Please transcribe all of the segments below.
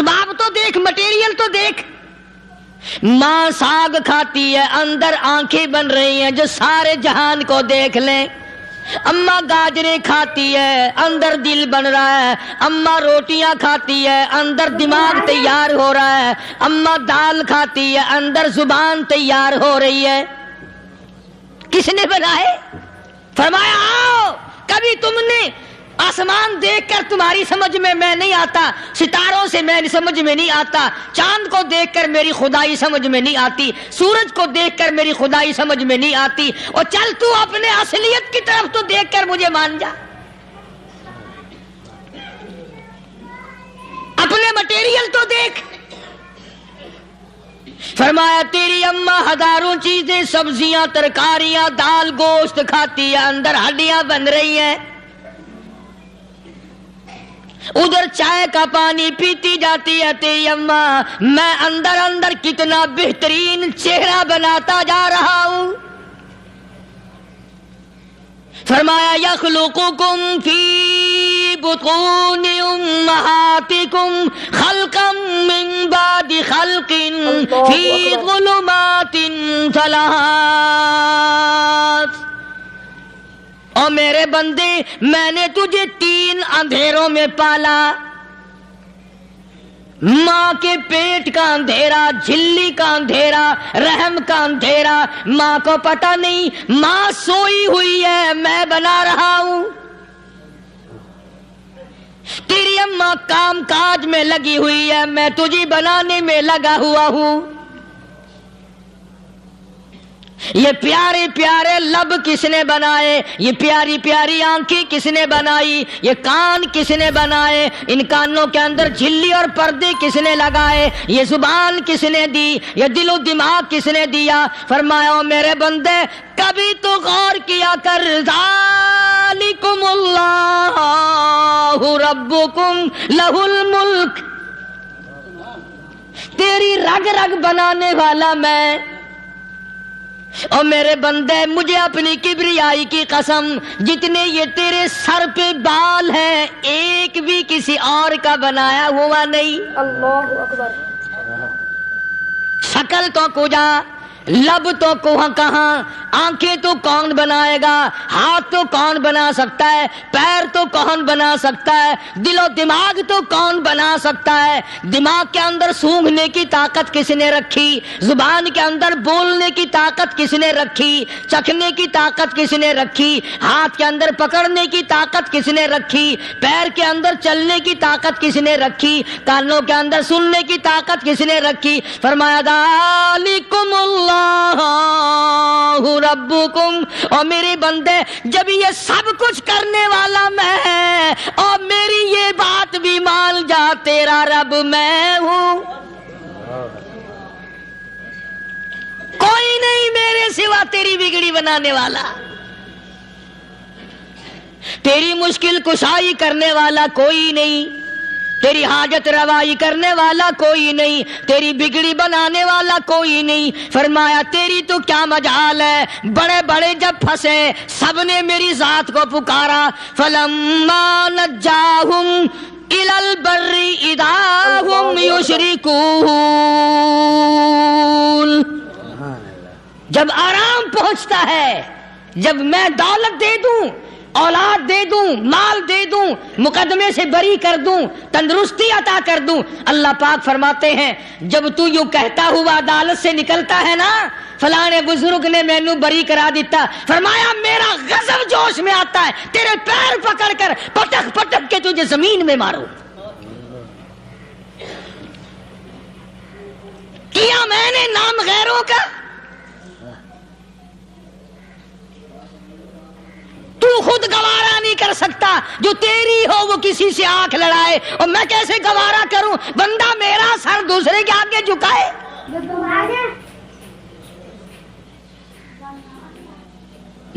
اسباب تو دیکھ، مٹیریل تو دیکھ. ماں ساگ کھاتی ہے، اندر آنکھیں بن رہی ہیں جو سارے جہان کو دیکھ لیں. اماں گاجریں کھاتی ہے، اندر دل بن رہا ہے. اماں روٹیاں کھاتی ہے، اندر دماغ تیار ہو رہا ہے. اماں دال کھاتی ہے، اندر زبان تیار ہو رہی ہے. کس نے بنائے؟ فرمایا آؤ. کبھی تم نے آسمان دیکھ کر تمہاری سمجھ میں نہیں آتا، ستاروں سے میں سمجھ میں نہیں آتا، چاند کو دیکھ کر میری خدائی سمجھ میں نہیں آتی، سورج کو دیکھ کر میری خدائی سمجھ میں نہیں آتی. اور چل تو اپنے اصلیت کی طرف تو دیکھ کر مجھے مان جا. اپنے مٹیریل تو دیکھ. فرمایا تیری اماں ہزاروں چیزیں، سبزیاں، ترکاریاں، دال، گوشت کھاتی ہے، اندر ہڈیاں بن رہی ہیں. ادھر چائے کا پانی پیتی جاتی ہے تیری اماں، میں اندر اندر کتنا بہترین چہرہ بناتا جا رہا ہوں. فرمایا یخلقکم فی بطون امہاتکم خلقا من بعد خلق فی ظلمات ثلاث. اور میرے بندے، میں نے تجھے 3 اندھیروں میں پالا. ماں کے پیٹ کا اندھیرا، جھلی کا اندھیرا، رحم کا اندھیرا. ماں کو پتہ نہیں، ماں سوئی ہوئی ہے، میں بنا رہا ہوں. تیری اماں کام کاج میں لگی ہوئی ہے، میں تجھے بنانے میں لگا ہوا ہوں. یہ پیارے پیارے لب کس نے بنائے؟ یہ پیاری پیاری آنکھیں کس نے بنائی؟ یہ کان کس نے بنائے؟ ان کانوں کے اندر جھلی اور پردے کس نے لگائے؟ یہ زبان کس نے دی؟ یہ دل و دماغ کس نے دیا؟ فرمایا او میرے بندے، کبھی تو غور کیا کر. ذالکم اللہ ربکم لہ الملک. تیری رگ رگ بنانے والا میں. اور میرے بندے، مجھے اپنی کبریائی کی قسم، جتنے یہ تیرے سر پہ بال ہیں، ایک بھی کسی اور کا بنایا ہوا نہیں. اللہ اکبر. شکل تو کجا، لب تو کہاں، آنکھیں تو کون بنائے گا، ہاتھ تو کون بنا سکتا ہے، پیر تو کون بنا سکتا ہے، دل و دماغ تو کون بنا سکتا ہے. دماغ کے اندر سونگھنے کی طاقت کس نے رکھی؟ زبان کے اندر بولنے کی طاقت کس نے رکھی؟ چکھنے کی طاقت کس نے رکھی؟ ہاتھ کے اندر پکڑنے کی طاقت کس نے رکھی؟ پیر کے اندر چلنے کی طاقت کس نے رکھی؟ کانوں کے اندر سننے کی طاقت کس نے رکھی؟ فرمایا ذالکم اللہ ربکم. اور میرے بندے، جب یہ سب کچھ کرنے والا میں، اور میری یہ بات بھی مان جا، تیرا رب میں ہوں. کوئی نہیں میرے سوا تیری بگڑی بنانے والا، تیری مشکل کشائی کرنے والا کوئی نہیں، تیری حاجت روائی کرنے والا کوئی نہیں، تیری بگڑی بنانے والا کوئی نہیں. فرمایا تیری تو کیا مجال ہے، بڑے بڑے جب پھنسے سب نے میری ذات کو پکارا. فلما نجاہم الی البر اذا ہم یشرکون. جب آرام پہنچتا ہے، جب میں دولت دے دوں، اولاد دے دوں، مال دے دوں، مقدمے سے بری کر دوں، تندرستی عطا کر دوں، اللہ پاک فرماتے ہیں جب تو یوں کہتا ہوا عدالت سے نکلتا ہے نا، فلانے بزرگ نے مینوں بری کرا دیتا، فرمایا میرا غضب جوش میں آتا ہے، تیرے پیر پکڑ کر پٹک پٹک کے تجھے زمین میں ماروں. کیا میں نے نام غیروں کا؟ تو خود گوارا نہیں کر سکتا، جو تیری ہو وہ کسی سے آنکھ لڑائے، اور میں کیسے گوارا کروں بندہ میرا سر دوسرے کے آگے جھکائے؟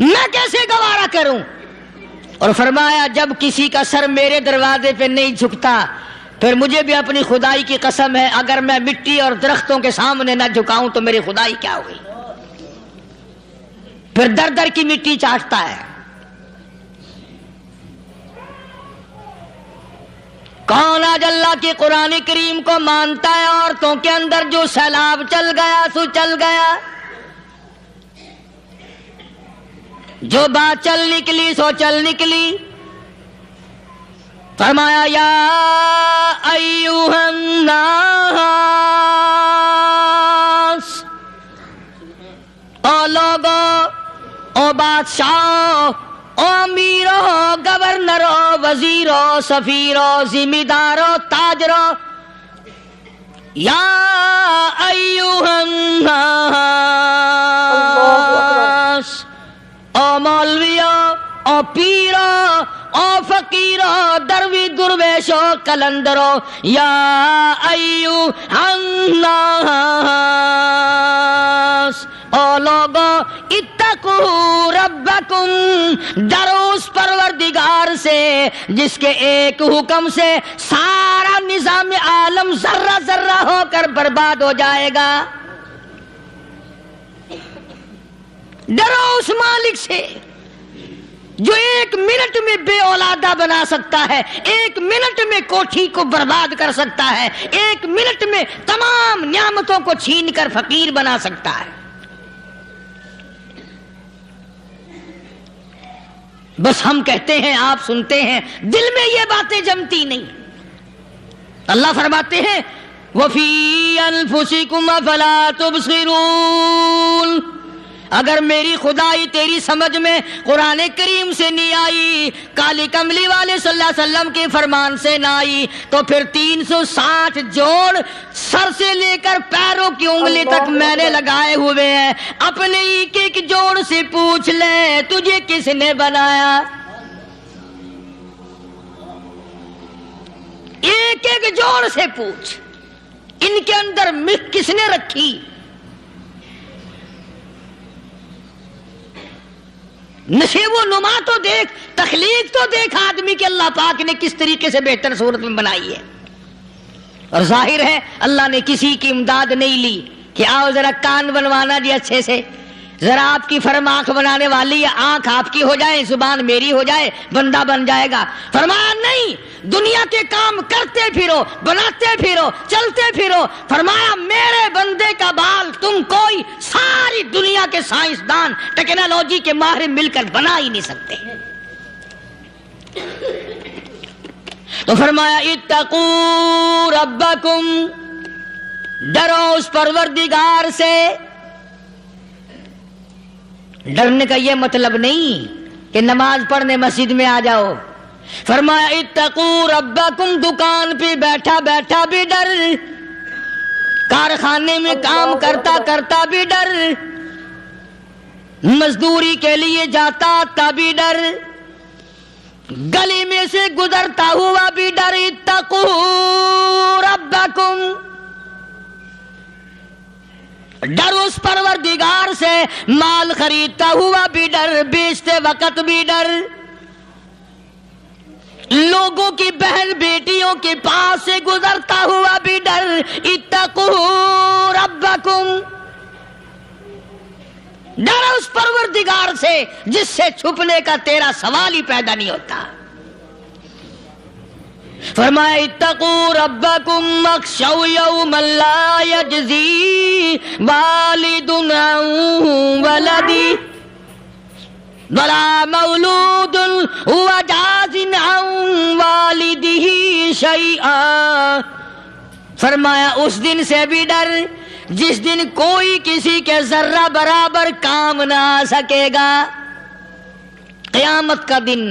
میں کیسے گوارا کروں؟ اور فرمایا جب کسی کا سر میرے دروازے پہ نہیں جھکتا، پھر مجھے بھی اپنی خدائی کی قسم ہے، اگر میں مٹی اور درختوں کے سامنے نہ جھکاؤں تو میری خدائی کیا ہوئی؟ پھر در در کی مٹی چاٹتا ہے. کون آج اللہ کے قرآن کریم کو مانتا ہے؟ عورتوں کے اندر جو سیلاب چل گیا سو چل گیا، جو بات چل نکلی سو چل نکلی۔ فرمایا یا ایھا الناس، او لوگو، او بادشاہ، او امیرو، گورنرو، وزیرو، سفیرو، ذمہ دارو، تاجرو، یا ایھا الناس، او مولویو، او پیرو، او فقیرو، دروی درویشو، کلندرو، یا ایھا الناس، او لوگو، اتقوا ربکم، ڈرو اس پروردگار سے جس کے ایک حکم سے سارا نظام عالم ذرہ ذرہ ہو کر برباد ہو جائے گا۔ ڈرو اس مالک سے جو ایک منٹ میں بے اولادہ بنا سکتا ہے، ایک منٹ میں کوٹھی کو برباد کر سکتا ہے، ایک منٹ میں تمام نعمتوں کو چھین کر فقیر بنا سکتا ہے۔ بس ہم کہتے ہیں، آپ سنتے ہیں، دل میں یہ باتیں جمتی نہیں۔ اللہ فرماتے ہیں وَفِي أَنفُسِكُمْ أَفَلَا تُبْصِرُونَ، اگر میری خدائی تیری سمجھ میں قرآن کریم سے نہیں آئی، کالی کملی والے صلی اللہ علیہ وسلم کے فرمان سے نہ آئی، تو پھر 360 جوڑ سر سے لے کر پیروں کی انگلی تک میں نے لگائے ہوئے ہیں۔ اپنے ایک ایک جوڑ سے پوچھ لے تجھے کس نے بنایا، ایک ایک جوڑ سے پوچھ، ان کے اندر ملک کس نے رکھی؟ نشیب و نما تو دیکھ، تخلیق تو دیکھ آدمی کے اللہ پاک نے کس طریقے سے بہتر صورت میں بنائی ہے۔ اور ظاہر ہے اللہ نے کسی کی امداد نہیں لی کہ آؤ ذرا کان بنوانا جی اچھے سے، ذرا آپ کی فرم آنکھ بنانے والی ہے، آنکھ آپ کی ہو جائے، زبان میری ہو جائے، بندہ بن جائے گا۔ فرمایا نہیں، دنیا کے کام کرتے پھرو، بناتے پھرو، چلتے پھرو۔ فرمایا میرے بندے کا بال تم کوئی ساری دنیا کے سائنسدان، ٹیکنالوجی کے ماہر مل کر بنا ہی نہیں سکتے۔ تو فرمایا اتقوا ربکم، ڈرو اس پروردگار سے۔ ڈرنے کا یہ مطلب نہیں کہ نماز پڑھنے مسجد میں آ جاؤ۔ فرمایا اتقوا ربکم، دکان پہ بیٹھا بیٹھا بھی ڈر، کارخانے میں کام کرتا کرتا بھی ڈر، مزدوری کے لیے جاتا تبھی ڈر، گلی میں سے گزرتا ہوا بھی ڈر۔ اتقوا ربکم، ڈر اس پروردگار سے، مال خریدتا ہوا بھی ڈر، بیچتے وقت بھی ڈر، لوگوں کی بہن بیٹیوں کے پاس سے گزرتا ہوا بھی ڈر۔ اتقوا ربکم، ڈر اس پروردگار سے جس سے چھپنے کا تیرا سوال ہی پیدا نہیں ہوتا۔ فرمایا اتقوا ربکم واخشوا یوما لا یجزی والد عن ولدہ ولا مولود هو جاز عن والدہ شیئا۔ فرمایا اس دن سے بھی ڈر جس دن کوئی کسی کے ذرہ برابر کام نہ آ سکے گا۔ قیامت کا دن،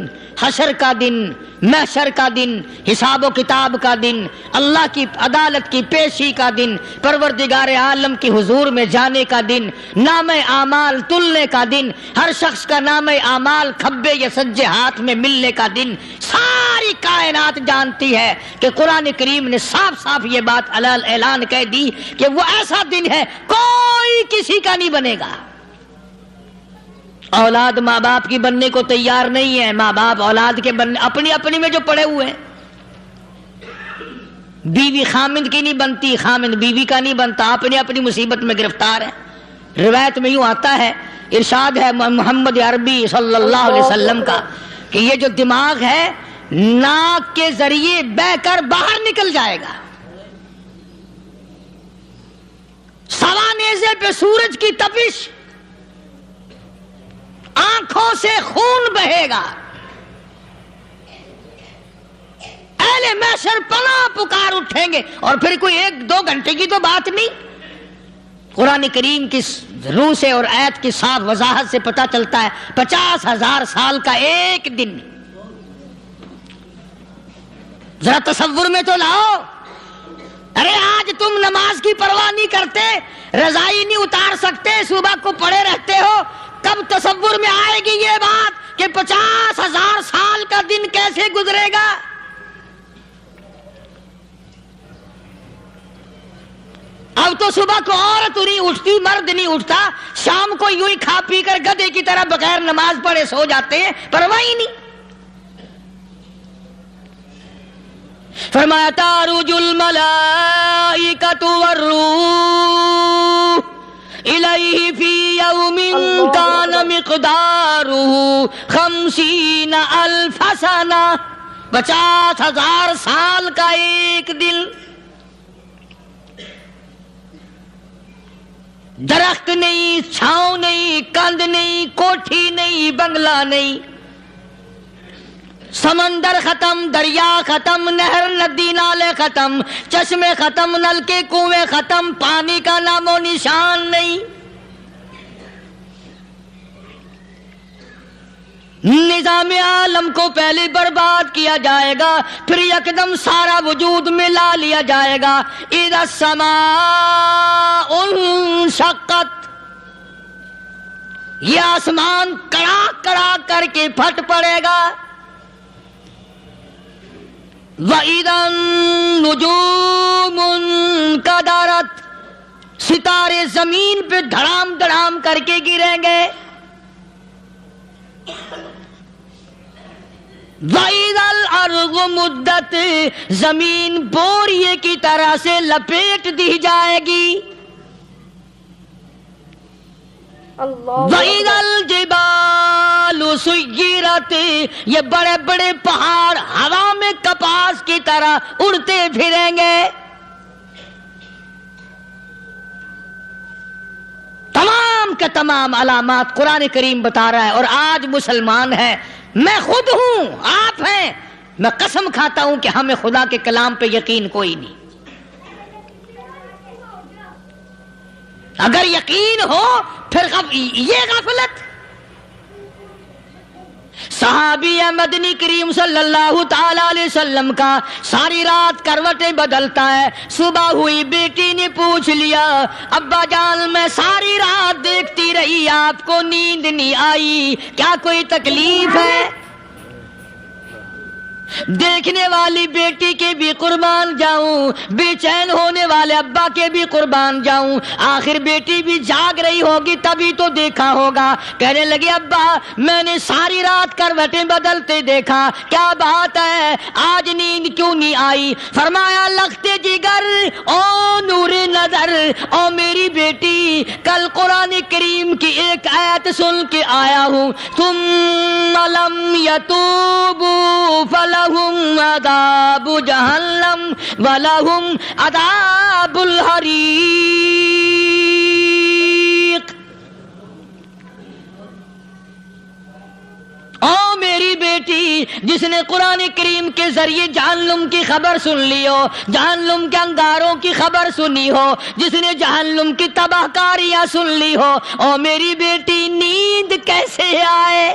حشر کا دن، محشر کا دن، حساب و کتاب کا دن، اللہ کی عدالت کی پیشی کا دن، پروردگار عالم کی حضور میں جانے کا دن، نام اعمال تلنے کا دن، ہر شخص کا نام اعمال کھبے یا سجے ہاتھ میں ملنے کا دن۔ ساری کائنات جانتی ہے کہ قرآن کریم نے صاف صاف یہ بات اعلان کہہ دی کہ وہ ایسا دن ہے کوئی کسی کا نہیں بنے گا۔ اولاد ماں باپ کی بننے کو تیار نہیں ہے، ماں باپ اولاد کے بننے اپنی اپنی میں جو پڑے ہوئے ہیں۔ بیوی خامند کی نہیں بنتی، خامند بیوی کا نہیں بنتا، اپنی اپنی مصیبت میں گرفتار ہے۔ روایت میں یوں آتا ہے، ارشاد ہے محمد عربی صلی اللہ علیہ وسلم کا کہ یہ جو دماغ ہے ناک کے ذریعے بہ کر باہر نکل جائے گا. سوا نیزے پہ سورج کی تپش، آنکھوں سے خون بہے گا. اہل محشر پناہ پکار اٹھیں گے. اور پھر کوئی 1-2 گھنٹے کی تو بات نہیں. قرآن کریم کی روح سے اور آیت کی صاف وضاحت سے پتہ چلتا ہے 50,000 سال کا ایک دن. ذرا تصور میں تو لاؤ. ارے آج تم نماز کی پرواہ نہیں کرتے، رضائی نہیں اتار سکتے، صبح کو پڑے رہتے ہو. کب تصور میں آئے گی یہ بات کہ 50,000 سال کا دن کیسے گزرے گا؟ اب تو صبح کو عورت نہیں اٹھتی، مرد نہیں اٹھتا، شام کو یوں ہی کھا پی کر گدھے کی طرح بغیر نماز پڑھے سو جاتے ہیں، پرواہ ہی نہیں. فرمایا تعرج الملائکۃ والروح الیہ فی یوم کان مقدارہ 50,000 سنہ. 50,000 سال کا ایک دن. درخت نہیں، چھاؤں نہیں، کند نہیں، کوٹھی نہیں، بنگلہ نہیں. سمندر ختم، دریا ختم، نہر ندی نالے ختم، چشمے ختم، نلکے کنویں ختم، پانی کا نام و نشان نہیں. نظام عالم کو پہلے برباد کیا جائے گا، پھر یکدم سارا وجود ملا لیا جائے گا. اذا السماء انشقت، یہ آسمان کڑاک کڑاک کر کے پھٹ پڑے گا. وَإِذَا النُّجُومُ انْكَدَرَتْ، ستارے زمین پہ دھڑام دھڑام کر کے گریں گے. وَإِذَا الْأَرْضُ مُدَّتْ، زمین بوریے کی طرح سے لپیٹ دی جائے گی. وَإِذَا الْجِبَالُ سُيِّرَتْ، یہ بڑے بڑے پہاڑ ہوا میں کپاس کی طرح اڑتے پھریں گے. تمام کے تمام علامات قرآن کریم بتا رہا ہے. اور آج مسلمان ہے، میں خود ہوں، آپ ہیں، میں قسم کھاتا ہوں کہ ہمیں خدا کے کلام پہ یقین کوئی نہیں. اگر یقین ہو پھر یہ غفلت. صحابی مدنی کریم صلی اللہ تعالی علیہ وسلم کا ساری رات کروٹیں بدلتا ہے. صبح ہوئی بیٹی نے پوچھ لیا، ابا جان میں ساری رات دیکھتی رہی، آپ کو نیند نہیں آئی، کیا کوئی تکلیف ہے؟ دیکھنے والی بیٹی کے بھی قربان جاؤں، بے چین ہونے والے ابا کے بھی قربان جاؤں. آخر بیٹی بھی جاگ رہی ہوگی تبھی تو دیکھا ہوگا. کہنے لگے ابا میں نے ساری رات کروٹیں بدلتے دیکھا، کیا بات ہے، آج نیند کیوں نہیں آئی؟ فرمایا لختے جگر او نور نظر، او میری بیٹی کل قرآن کریم کی ایک آیت سن کے آیا ہوں، ثم لم یتوبوا فلہم عذاب جہنم ولہم عذاب الحریق. او میری بیٹی جس نے قرآن کریم کے ذریعے جہنم کی خبر سن لی ہو، جہنم کے انگاروں کی خبر سنی ہو، جس نے جہنم کی تباہ کاریاں سن لی ہو، او میری بیٹی نیند کیسے آئے؟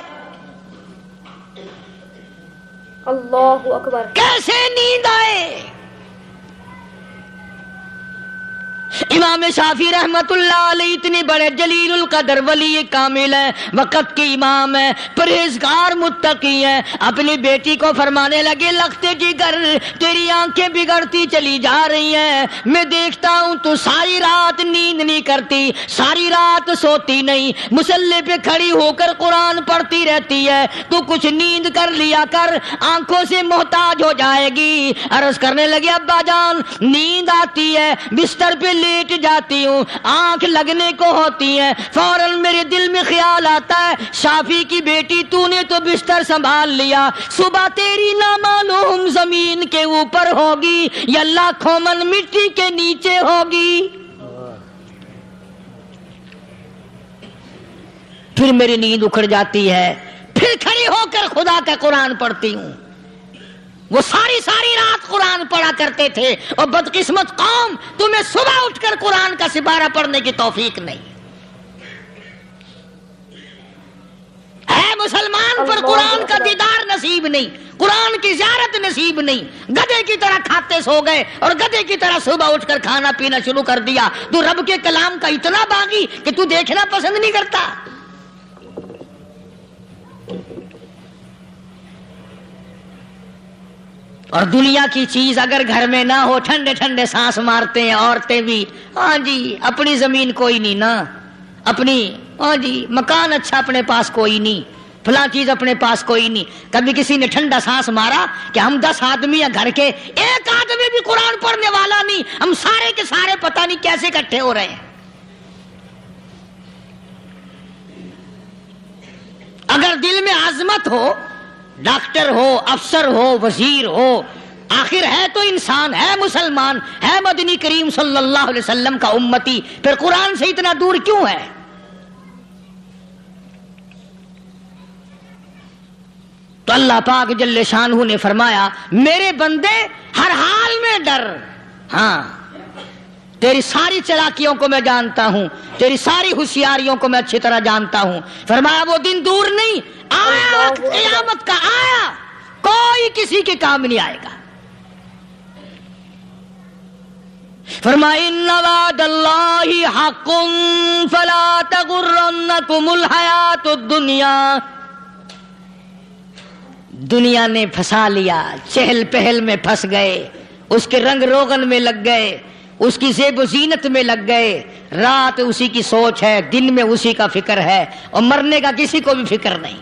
اللہ اکبر. کیسے نیند آئے؟ امام شافعی رحمت اللہ علیہ اتنے بڑے جلیل القدر ولی کامل ہیں، وقت کے امام ہیں، پرہیزگار متقی ہیں. اپنی بیٹی کو فرمانے لگے لختے جگر تیری آنکھیں بگڑتی چلی جا رہی ہیں، میں دیکھتا ہوں تو ساری رات نیند نہیں کرتی، ساری رات سوتی نہیں، مصلی پہ کھڑی ہو کر قرآن پڑھتی رہتی ہے، تو کچھ نیند کر لیا کر، آنکھوں سے محتاج ہو جائے گی. عرض کرنے لگے ابا جان نیند آتی ہے، بستر پہ لیٹ مٹ جاتی ہوں، آنکھ لگنے کو ہوتی ہے، فوراً میرے دل میں خیال آتا ہے شافی کی بیٹی تو نے تو بستر سنبھال لیا، صبح تیری نامعلوم زمین کے اوپر ہوگی یا لاکھوں من مٹی کے نیچے ہوگی۔ پھر میری نیند اکھڑ جاتی ہے، پھر کھڑی ہو کر خدا کا قرآن پڑھتی ہوں۔ وہ ساری رات قرآن پڑھا کرتے تھے، اور بدقسمت قوم، تمہیں صبح اٹھ کر قرآن کا سپارہ پڑھنے کی توفیق نہیں ہے۔ مسلمان پر قرآن کا دیدار نصیب نہیں، قرآن کی زیارت نصیب نہیں، گدھے کی طرح کھاتے سو گئے اور گدھے کی طرح صبح اٹھ کر کھانا پینا شروع کر دیا۔ تو رب کے کلام کا اتنا باغی کہ تو دیکھنا پسند نہیں کرتا۔ اور دنیا کی چیز اگر گھر میں نہ ہو، ٹھنڈے ٹھنڈے سانس مارتے ہیں عورتیں بھی، ہاں جی اپنی زمین کوئی نہیں نا، اپنی ہاں جی مکان اچھا اپنے پاس کوئی نہیں، فلاں چیز اپنے پاس کوئی نہیں۔ کبھی کسی نے ٹھنڈا سانس مارا کہ ہم 10 آدمی ہیں گھر کے، ایک آدمی بھی قرآن پڑھنے والا نہیں، ہم سارے کے سارے پتہ نہیں کیسے اکٹھے ہو رہے ہیں۔ اگر دل میں عظمت ہو، ڈاکٹر ہو، افسر ہو، وزیر ہو، آخر ہے تو انسان، ہے مسلمان، ہے مدنی کریم صلی اللہ علیہ وسلم کا امتی، پھر قرآن سے اتنا دور کیوں ہے؟ تو اللہ پاک جل شانہ نے فرمایا میرے بندے ہر حال میں ڈر، ہاں تیری ساری چلاکیوں کو میں جانتا ہوں، تیری ساری ہوشیاریوں کو میں اچھی طرح جانتا ہوں۔ فرمایا وہ دن دور نہیں، آیا وقت قیامت کا، آیا، کوئی کسی کے کام نہیں آئے گا۔ فرمایا ان وعد اللہ حق فلا تغرنکم الحیات الدنیا۔ دنیا نے پھنسا لیا، چہل پہل میں پھنس گئے، اس کے رنگ روغن میں لگ گئے، اس کی زیب و زینت میں لگ گئے، رات اسی کی سوچ ہے، دن میں اسی کا فکر ہے، اور مرنے کا کسی کو بھی فکر نہیں۔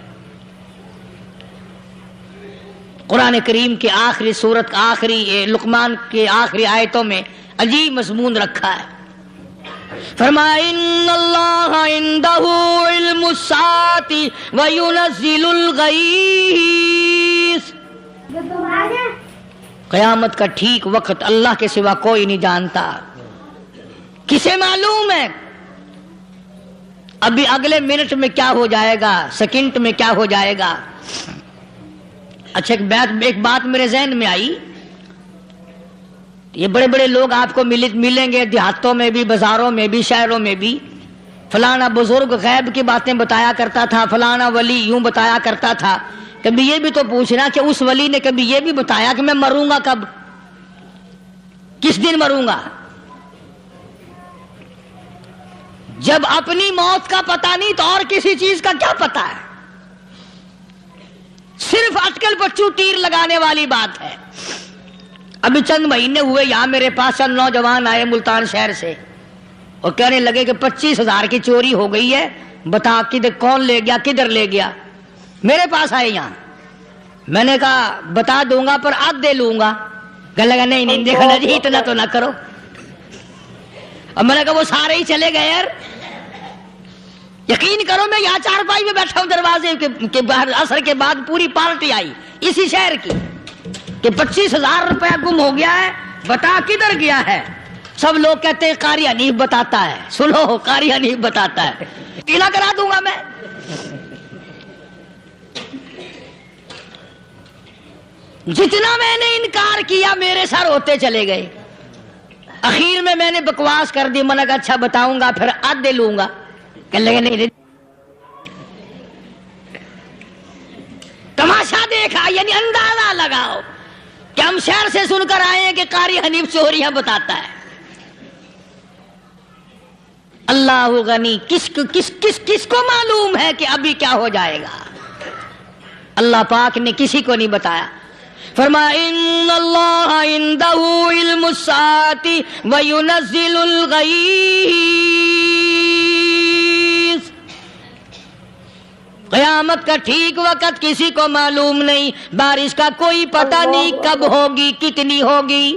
قرآن کریم کے آخری سورت آخری لقمان کے آخری آیتوں میں عجیب مضمون رکھا ہے۔ فرمایا ان اللہ عندہ علم الساعۃ وینزل الغیث۔ قیامت کا ٹھیک وقت اللہ کے سوا کوئی نہیں جانتا۔ کسے معلوم ہے ابھی اگلے منٹ میں کیا ہو جائے گا، سیکنڈ میں کیا ہو جائے گا؟ اچھا ایک بات میرے ذہن میں آئی، یہ بڑے بڑے لوگ آپ کو ملیں گے دیہاتوں میں بھی، بازاروں میں بھی، شہروں میں بھی، فلانا بزرگ غیب کی باتیں بتایا کرتا تھا، فلانا ولی یوں بتایا کرتا تھا۔ کبھی یہ بھی تو پوچھنا کہ اس ولی نے کبھی یہ بھی بتایا کہ میں مروں گا کب، کس دن مروں گا؟ جب اپنی موت کا پتہ نہیں تو اور کسی چیز کا کیا پتہ ہے؟ صرف اٹکل پچو تیر لگانے والی بات ہے۔ ابھی چند مہینے ہوئے یہاں میرے پاس چند نوجوان آئے ملتان شہر سے اور کہنے لگے کہ 25,000 کی چوری ہو گئی ہے، بتا کدھر کون لے گیا، کدھر لے گیا؟ میرے پاس آئے یہاں، میں نے کہا بتا دوں گا پر آدھے لوں گا۔ کہنے لگا نہیں دیکھنا جی اتنا تو نہ کرو۔ اور میں نے کہا وہ سارے ہی چلے گئے یار، یقین کرو میں یہاں چارپائی میں بیٹھا ہوں دروازے کے باہر، عصر کے بعد پوری پارٹی آئی اسی شہر کی کہ 25,000 روپیہ گم ہو گیا ہے، بتا کدھر گیا ہے؟ سب لوگ کہتے ہیں قاری حنیف بتاتا ہے، سنو قاری حنیف بتاتا ہے، قلعہ کرا دوں گا میں۔ جتنا میں نے انکار کیا میرے سر ہوتے چلے گئے، اخیر میں نے بکواس کر دی، میں نے کہا اچھا بتاؤں گا پھر آدھے لوں گا۔ کہ لگے نہیں، تماشا دیکھا یعنی اندازہ لگاؤ کہ ہم شہر سے سن کر آئے ہیں کہ قاری حنیف چوریاں بتاتا ہے۔ اللہ غنی، کس کو معلوم ہے کہ ابھی کیا ہو جائے گا؟ اللہ پاک نے کسی کو نہیں بتایا۔ فرمایا ان اللہ عندہ علم الساعۃ وینزل الغیث۔ قیامت کا ٹھیک وقت کسی کو معلوم نہیں، بارش کا کوئی پتہ نہیں کب ہوگی، کتنی ہوگی۔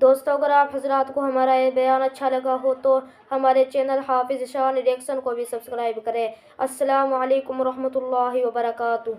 دوستو اگر آپ حضرات کو ہمارا یہ بیان اچھا لگا ہو تو ہمارے چینل حافظ شان ریئیکشن کو بھی سبسکرائب کریں۔ السلام علیکم ورحمۃ اللہ وبرکاتہ۔